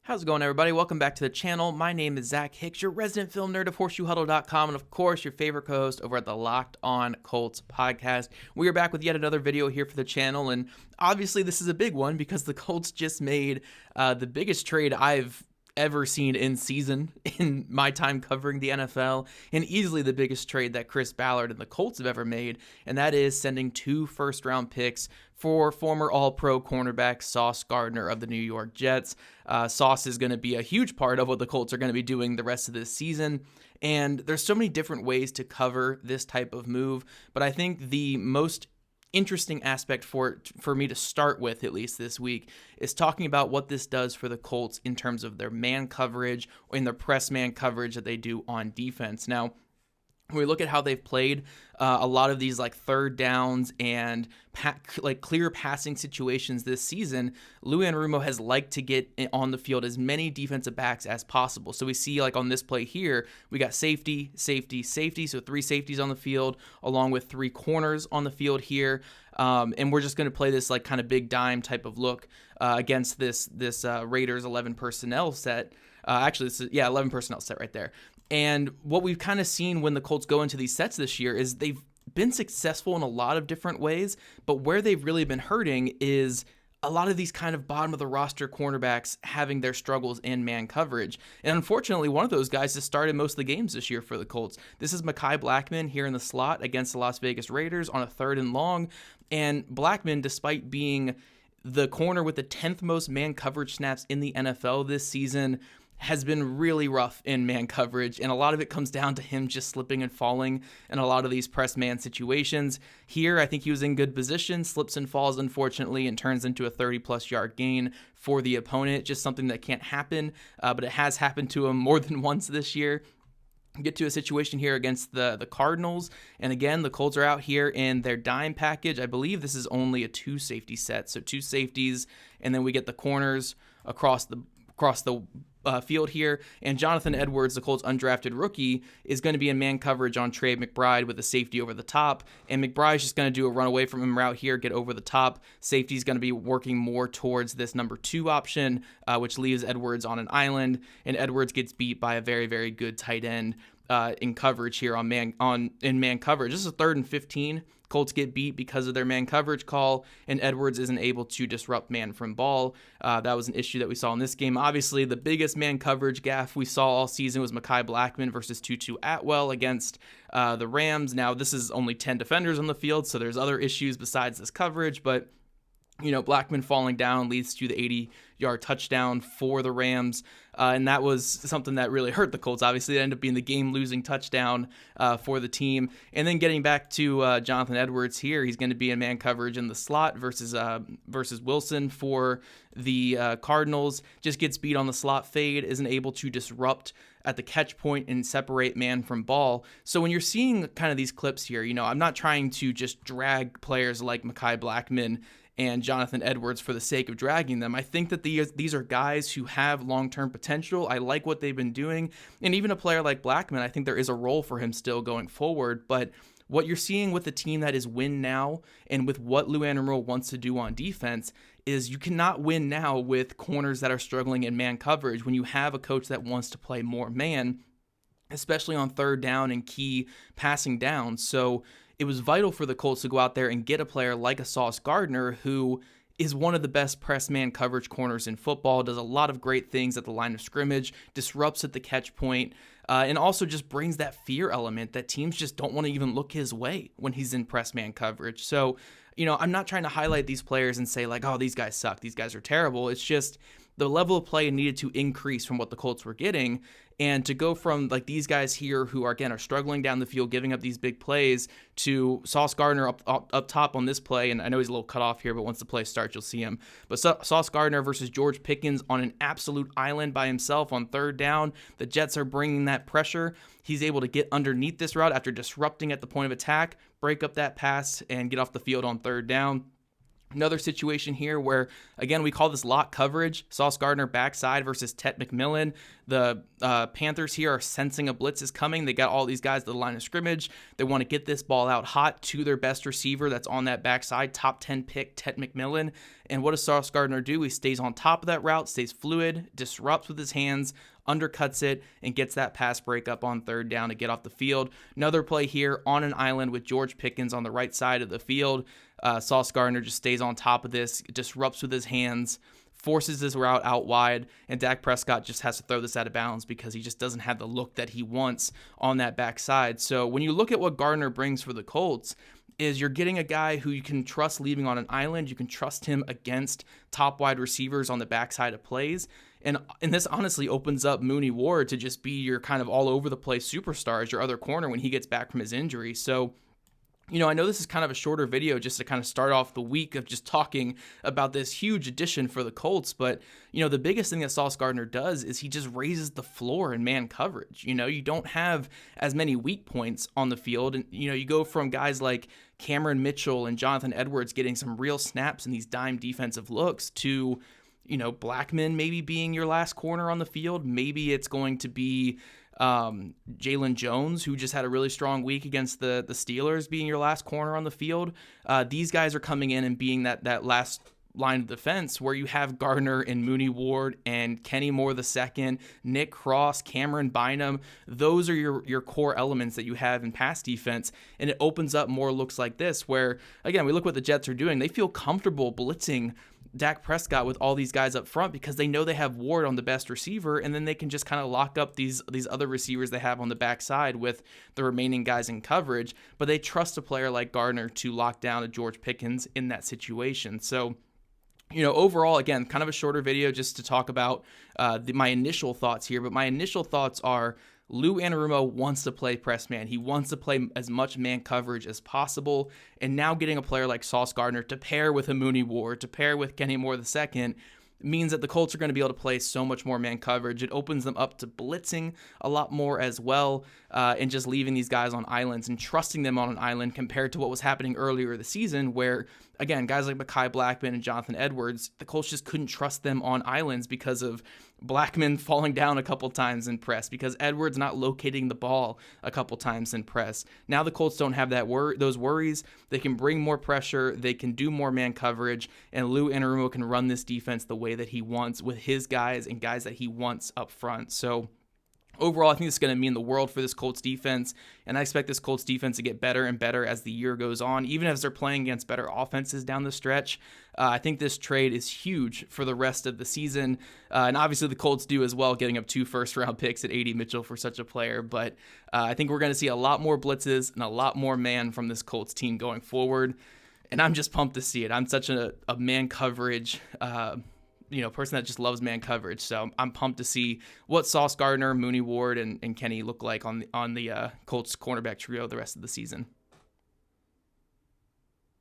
How's it going, everybody? Welcome back to the channel. My name is Zach Hicks, your resident film nerd of HorseshoeHuddle.com, and of course, your favorite co-host over at the Locked On Colts podcast. We are back with yet another video here for the channel, and obviously this is a big one because the Colts just made the biggest trade I've ever seen in season in my time covering the NFL, and easily the biggest trade that Chris Ballard and the Colts have ever made, and that is sending 2 first-round picks for former All-Pro cornerback Sauce Gardner of the New York Jets. Sauce is going to be a huge part of what the Colts are going to be doing the rest of this season, and there's so many different ways to cover this type of move, but I think the most interesting aspect for me to start with, at least this week, is talking about what this does for the Colts in terms of their man coverage or in their press man coverage that they do on defense. Now, when we look at how they've played a lot of these like third downs and clear passing situations this season, Lou Anarumo has liked to get on the field as many defensive backs as possible. So we see like on this play here, we got safety, safety, safety. So 3 safeties on the field along with 3 corners on the field here. And we're just going to play this like kind of big dime type of look against this Raiders 11 personnel set. Actually, this is 11 personnel set right there. And what we've kind of seen when the Colts go into these sets this year is they've been successful in a lot of different ways, but where they've really been hurting is a lot of these kind of bottom of the roster cornerbacks having their struggles in man coverage. And unfortunately, one of those guys has started most of the games this year for the Colts. This is Mekhi Blackmon here in the slot against the Las Vegas Raiders on a 3rd and long. And Blackmon, despite being the corner with the 10th most man coverage snaps in the NFL this season, has been really rough in man coverage, and a lot of it comes down to him just slipping and falling in a lot of these press man situations. Here, I think he was in good position, slips and falls, unfortunately, and turns into a 30-plus yard gain for the opponent. Just something that can't happen, but it has happened to him more than once this year. Get to a situation here against the Cardinals, and again, the Colts are out here in their dime package. I believe this is only a 2 safety set, so 2 safeties, and then we get the corners across the field here, and Jonathan Edwards, the Colts' undrafted rookie, is going to be in man coverage on Trey McBride with a safety over the top, and McBride's just going to do a run away from him route here, get over the top. Safety's going to be working more towards this number 2 option, which leaves Edwards on an island, and Edwards gets beat by a very, very good tight end in coverage here in man coverage. This is a 3rd and 15. Colts get beat because of their man coverage call, and Edwards isn't able to disrupt man from ball. That was an issue that we saw in this game. Obviously, the biggest man coverage gaffe we saw all season was Mekhi Blackmon versus Tutu Atwell against the Rams. Now, this is only 10 defenders on the field, so there's other issues besides this coverage, but Blackmon falling down leads to the 80-yard touchdown for the Rams, and that was something that really hurt the Colts. Obviously, it ended up being the game-losing touchdown for the team. And then getting back to Jonathan Edwards here, he's going to be in man coverage in the slot versus Wilson for the Cardinals. Just gets beat on the slot fade, isn't able to disrupt at the catch point and separate man from ball. So when you're seeing kind of these clips here, I'm not trying to just drag players like Mekhi Blackmon and Jonathan Edwards for the sake of dragging them. I think that these are guys who have long-term potential. I like what they've been doing. And even a player like Blackmon, I think there is a role for him still going forward. But what you're seeing with the team that is win now and with what Lou Anarumo wants to do on defense is you cannot win now with corners that are struggling in man coverage when you have a coach that wants to play more man, especially on 3rd down and key passing down. So it was vital for the Colts to go out there and get a player like a Sauce Gardner, who is one of the best press man coverage corners in football, does a lot of great things at the line of scrimmage, disrupts at the catch point, and also just brings that fear element that teams just don't want to even look his way when he's in press man coverage. So, I'm not trying to highlight these players and say like, oh, these guys suck, these guys are terrible. It's just the level of play needed to increase from what the Colts were getting. And to go from like these guys here who are struggling down the field, giving up these big plays, to Sauce Gardner up top on this play, and I know he's a little cut off here, but once the play starts, you'll see him. But Sauce Gardner versus George Pickens on an absolute island by himself on 3rd down. The Jets are bringing that pressure. He's able to get underneath this route after disrupting at the point of attack, break up that pass, and get off the field on 3rd down. Another situation here where, again, we call this lock coverage. Sauce Gardner backside versus Tet McMillan. The Panthers here are sensing a blitz is coming. They got all these guys to the line of scrimmage. They want to get this ball out hot to their best receiver that's on that backside, top 10 pick, Tet McMillan. And what does Sauce Gardner do? He stays on top of that route, stays fluid, disrupts with his hands, undercuts it, and gets that pass break up on third down to get off the field. Another play here on an island with George Pickens on the right side of the field. Sauce Gardner just stays on top of this, disrupts with his hands, forces this route out wide, and Dak Prescott just has to throw this out of bounds because he just doesn't have the look that he wants on that backside. So when you look at what Gardner brings for the Colts, is you're getting a guy who you can trust leaving on an island. You can trust him against top wide receivers on the backside of plays. And this honestly opens up Mooney Ward to just be your kind of all over the place superstar as your other corner when he gets back from his injury. So, I know this is kind of a shorter video just to kind of start off the week of just talking about this huge addition for the Colts. But, the biggest thing that Sauce Gardner does is he just raises the floor in man coverage. You don't have as many weak points on the field. And, you go from guys like Cameron Mitchell and Jonathan Edwards getting some real snaps in these dime defensive looks to, Blackman maybe being your last corner on the field. Maybe it's going to be Jalen Jones, who just had a really strong week against the Steelers, being your last corner on the field. These guys are coming in and being that last line of defense where you have Gardner and Mooney Ward and Kenny Moore II, Nick Cross, Cameron Bynum. Those are your core elements that you have in pass defense, and it opens up more looks like this where, again, we look what the Jets are doing. They feel comfortable blitzing Dak Prescott with all these guys up front because they know they have Ward on the best receiver, and then they can just kind of lock up these other receivers they have on the backside with the remaining guys in coverage, but they trust a player like Gardner to lock down a George Pickens in that situation. So, overall, again, kind of a shorter video just to talk about my initial thoughts here, but my initial thoughts are Lou Anarumo wants to play press man. He wants to play as much man coverage as possible. And now getting a player like Sauce Gardner to pair with a Mooney Ward, to pair with Kenny Moore II, means that the Colts are going to be able to play so much more man coverage. It opens them up to blitzing a lot more as well, and just leaving these guys on islands and trusting them on an island compared to what was happening earlier this season where, again, guys like Mekhi Blackman and Jonathan Edwards, the Colts just couldn't trust them on islands because of Blackman falling down a couple times in press, because Edwards not locating the ball a couple times in press. Now the Colts don't have those worries. They can bring more pressure. They can do more man coverage, and Lou Anarumo can run this defense the way that he wants with his guys and guys that he wants up front. So overall, I think it's going to mean the world for this Colts defense, and I expect this Colts defense to get better and better as the year goes on, even as they're playing against better offenses down the stretch. I think this trade is huge for the rest of the season, and obviously the Colts do as well, getting up 2 first-round picks at A.D. Mitchell for such a player, but I think we're going to see a lot more blitzes and a lot more man from this Colts team going forward, and I'm just pumped to see it. I'm such a man coverage person that just loves man coverage. So I'm pumped to see what Sauce Gardner, Mooney Ward, and Kenny look like on the Colts cornerback trio the rest of the season.